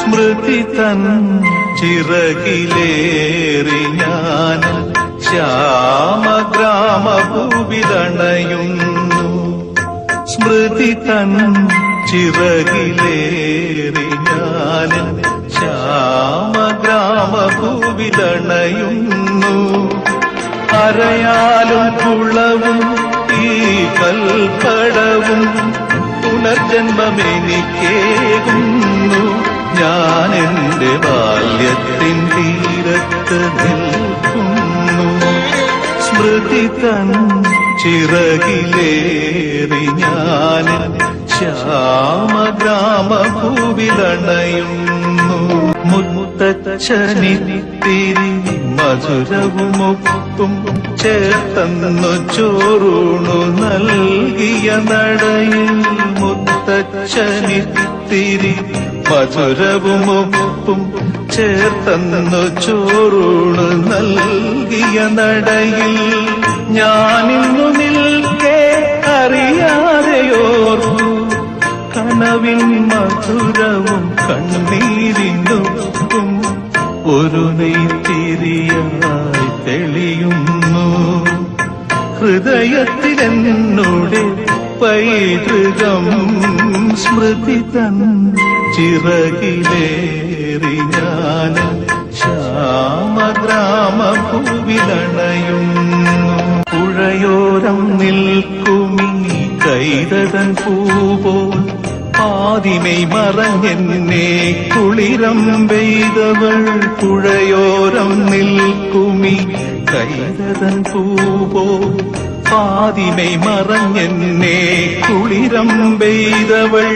സ്മൃതി തൻ ചിറകിലേറി ഞാൻ ശ്യാമഗ്രാമഭൂവിലണയുന്നു. സ്മൃതി തൻ ചിറകിലേറി ഞാൻ ശ്യാമഗ്രാമഭൂവിലണയുന്നു. അരയാലും കുളവും ഈ കൽപ്പടവും പുനർജന്മമെനിക്കേകുന്നു. ഞാൻ എന്റെ ബാല്യത്തിൻ തീരത്ത് നിൽക്കുന്നു. സ്മൃതി തൻ ചിറകിലേറി ഞാൻ ശ്യാമഗ്രാമഭൂവിലണയുന്നു. മുത്തച്ഛനിത്തിരി മധുരവുമൊപ്പും ചേർത്തന്നു ചോറൂണു നൽകിയ നടയിൽ. മുത്തച്ഛനിത്തിരി മധുരവുമൊപ്പും ചേർത്തന്നു ചോറൂണു നൽകിയ നടയിൽ. ഞാനിന്നു നിൽക്കെ അറിയാതെയോർന്നു കനവിൻ മധുരവും കണ്ണീരിനുപ്പും ഒരു നെയ്ത്തിരിയായി തെളിയുന്നു. ഹൃദയത്തിലെന്നോടെ പൈതൃകം സ്മൃതി തൻ ചിറകിലേറി ഞാൻ ശ്യാമഗ്രാമഭൂവിലണയുന്നു. പുഴയോരം നിൽക്കുമീ കൈതതൻ പൂപോൽ ആദിമൈ മറഞ്ഞെന്നെ കുളിരം പെയ്തവൾ. പുഴയോരം നിൽക്കുമീ കൈതതൻ പൂപോൽ ആദിമൈ മറഞ്ഞെന്നെ കുളിരം പെയ്തവൾ.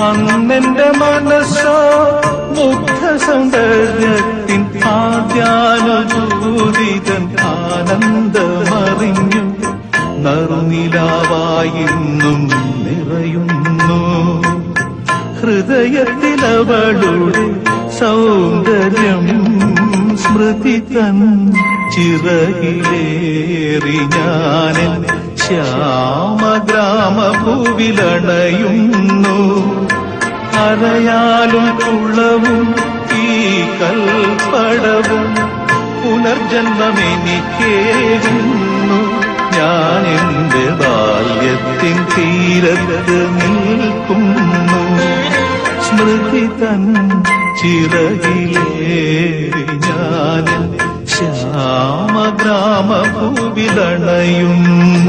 അന്നെന്റെ മനസ്സോ മുഗ്ധ സൗന്ദര്യത്തിൻ ആദ്യാനുഭൂതിതൻ ആനന്ദമറിഞ്ഞു. നറുനിലാവായിന്നും നിറയുന്നു ഹൃദയത്തിലവളുടെ സൗന്ദര്യം. സ്മൃതി തൻ ചിറകിലേറി ഞാൻ ശ്യാമഗ്രാമഭൂവിലണയുന്നു. അരയാലും കുളവും ഈ കൽപ്പടവും പുനർജന്മമെനിക്കേകുന്നു. ഞാൻ എന്റെ ബാല്യത്തിൻ തീരത്ത് നിൽക്കുന്നു. സ്മൃതി തൻ ചിറകിലേറി ഞാൻ ശ്യാമഗ്രാമഭൂവിലണയുന്നു.